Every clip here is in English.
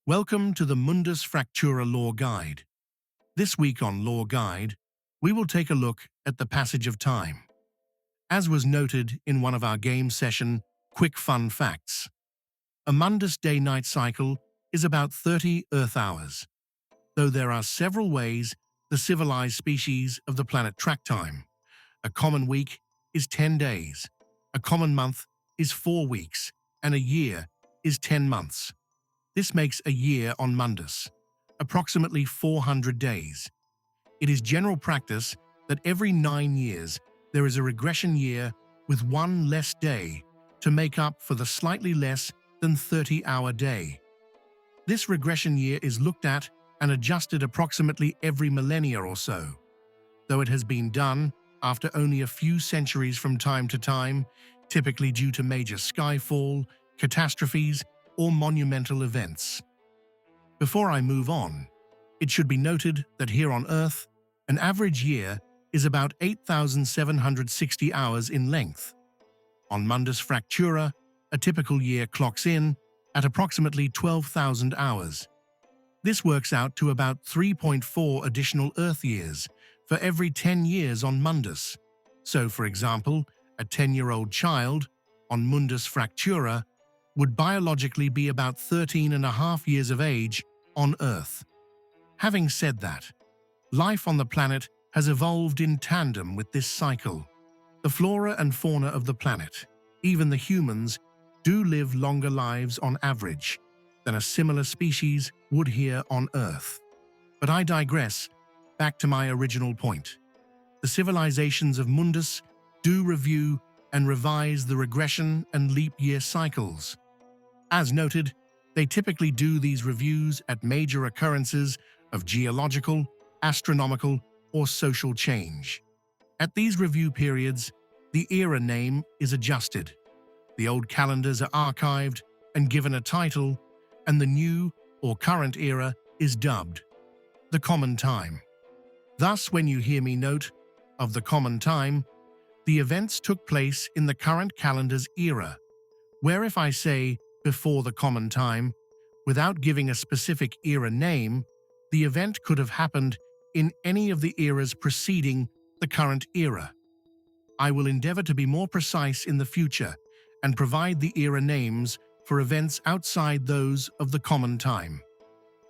Welcome to the Mundus Fractura Lore Guide. This week on Lore Guide, we will take a look at the passage of time. As was noted in one of our game session Quick Fun Facts, a Mundus day-night cycle is about 30 Earth hours, though there are several ways the civilized species of the planet track time. A common week is 10 days, a common month is 4 weeks, and a year is 10 months. This makes a year on Mundus approximately 400 days. It is general practice that every 9 years there is a regression year with one less day to make up for the slightly less than 30-hour day. This regression year is looked at and adjusted approximately every millennia or so, though it has been done after only a few centuries from time to time, typically due to major skyfall, catastrophes, or monumental events. Before I move on, it should be noted that here on Earth, an average year is about 8,760 hours in length. On Mundus Fractura, a typical year clocks in at approximately 12,000 hours. This works out to about 3.4 additional Earth years for every 10 years on Mundus. So, for example, a 10-year-old child on Mundus Fractura would biologically be about 13.5 years of age on Earth. Having said that, life on the planet has evolved in tandem with this cycle. The flora and fauna of the planet, even the humans, do live longer lives on average than a similar species would here on Earth. But I digress, back to my original point. The civilizations of Mundus do review and revise the regression and leap year cycles. As noted, they typically do these reviews at major occurrences of geological, astronomical, or social change. At these review periods, the era name is adjusted. The old calendars are archived and given a title, and the new or current era is dubbed the common time. Thus, when you hear me note of the common time, the events took place in the current calendar's era, where if I say before the common time, without giving a specific era name, the event could have happened in any of the eras preceding the current era. I will endeavor to be more precise in the future and provide the era names for events outside those of the common time.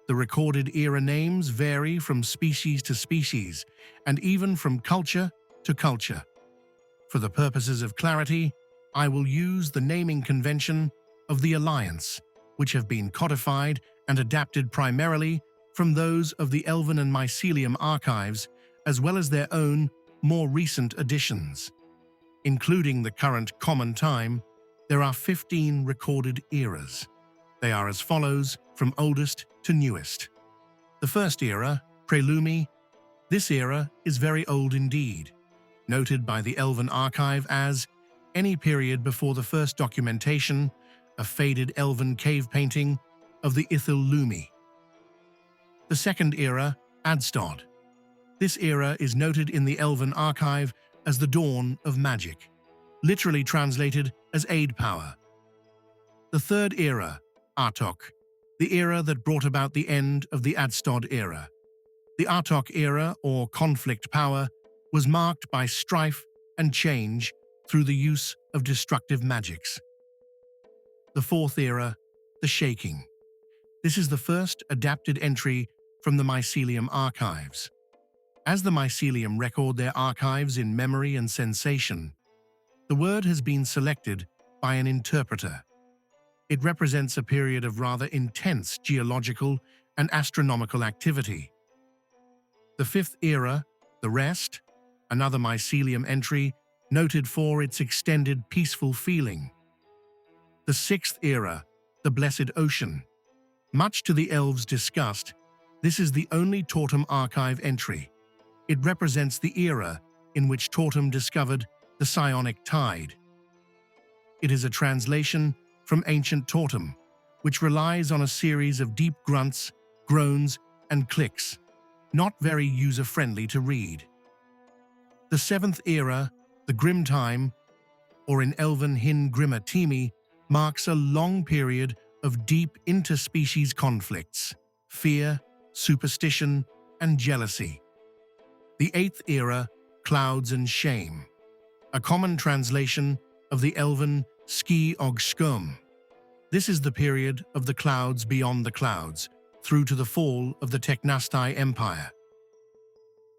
The recorded era names vary from species to species and even from culture to culture. For the purposes of clarity, I will use the naming convention of the Alliance, which have been codified and adapted primarily from those of the Elven and Mycelium archives, as well as their own more recent additions. Including the current common time, there are 15 recorded eras. They are as follows, from oldest to newest. The first era, Prelumi. This era is very old indeed, noted by the Elven archive as any period before the first documentation, a faded elven cave painting of the Ithil Lumi. The second era, Adstod. This era is noted in the Elven archive as the dawn of magic, literally translated as aid power. The third era, Artok, the era that brought about the end of the Adstod era. The Artok era, or conflict power, was marked by strife and change through the use of destructive magics. The fourth era, the Shaking. This is the first adapted entry from the Mycelium archives. As the Mycelium record their archives in memory and sensation, the word has been selected by an interpreter. It represents a period of rather intense geological and astronomical activity. The fifth era, the Rest, another Mycelium entry noted for its extended peaceful feeling. The sixth era, the Blessed Ocean. Much to the elves' disgust, this is the only T.T.R.P.G archive entry. It represents the era in which T.T.R.P.G discovered the psionic tide. It is a translation from ancient T.T.R.P.G, which relies on a series of deep grunts, groans, and clicks, not very user-friendly to read. The seventh era, the Grim Time, or in Elven Hin Grimma Timi, marks a long period of deep interspecies conflicts, fear, superstition, and jealousy. The eighth era, clouds and shame, a common translation of the Elven ski og skum. This is the period of the clouds beyond the clouds, through to the fall of the Teknastai Empire.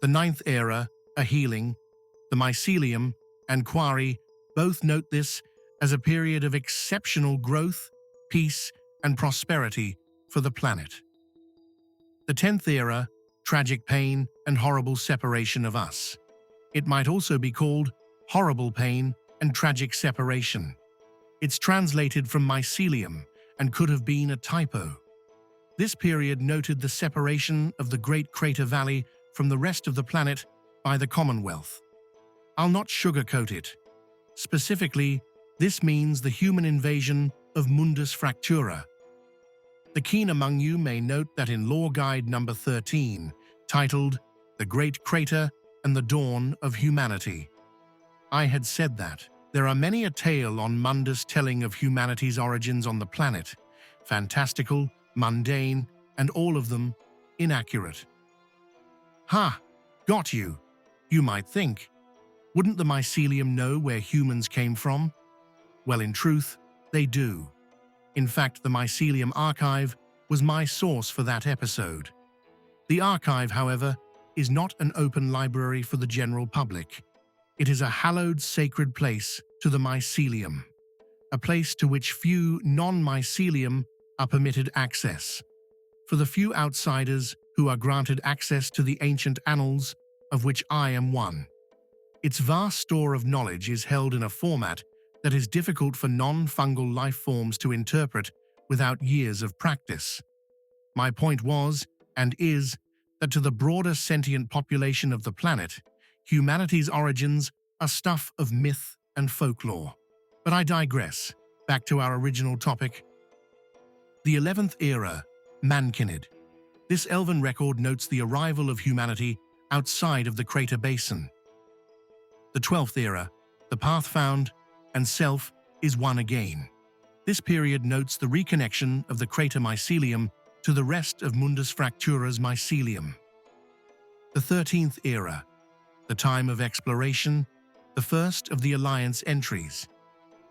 The ninth era, a healing, the mycelium and quarry both note this as a period of exceptional growth, peace, and prosperity for the planet. The 10th era, tragic pain and horrible separation of us. It might also be called horrible pain and tragic separation. It's translated from mycelium and could have been a typo. This period noted the separation of the Great Crater Valley from the rest of the planet by the Commonwealth. I'll not sugarcoat it. Specifically, this means the human invasion of Mundus Fractura. The keen among you may note that in Lore Guide number 13, titled The Great Crater and the Dawn of Humanity, I had said that there are many a tale on Mundus telling of humanity's origins on the planet, fantastical, mundane, and all of them inaccurate. Ha! Got you, you might think. Wouldn't the mycelium know where humans came from? Well, in truth, they do. In fact, the Mycelium Archive was my source for that episode. The archive, however, is not an open library for the general public. It is a hallowed sacred place to the mycelium, a place to which few non-mycelium are permitted access. For the few outsiders who are granted access to the ancient annals, of which I am one. Its vast store of knowledge is held in a format that is difficult for non-fungal life forms to interpret without years of practice. My point was, and is, that to the broader sentient population of the planet, humanity's origins are stuff of myth and folklore. But I digress. Back to our original topic. The 11th era, Mankinid. This elven record notes the arrival of humanity outside of the crater basin. The 12th era, the path found, and self is one again. This period notes the reconnection of the crater mycelium to the rest of Mundus Fractura's mycelium. The 13th era, the time of exploration, the first of the Alliance entries.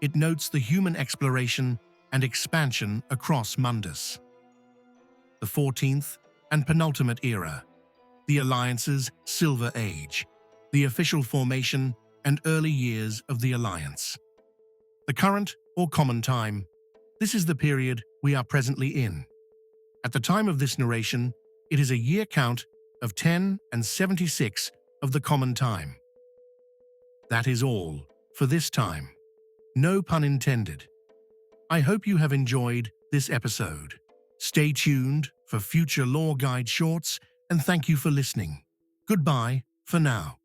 It notes the human exploration and expansion across Mundus. The 14th and penultimate era, the Alliance's Silver Age, the official formation and early years of the Alliance. The current or common time, this is the period we are presently in. At the time of this narration, it is a year count of 10 and 76 of the common time. That is all for this time. No pun intended. I hope you have enjoyed this episode. Stay tuned for future Lore Guide shorts, and thank you for listening. Goodbye for now.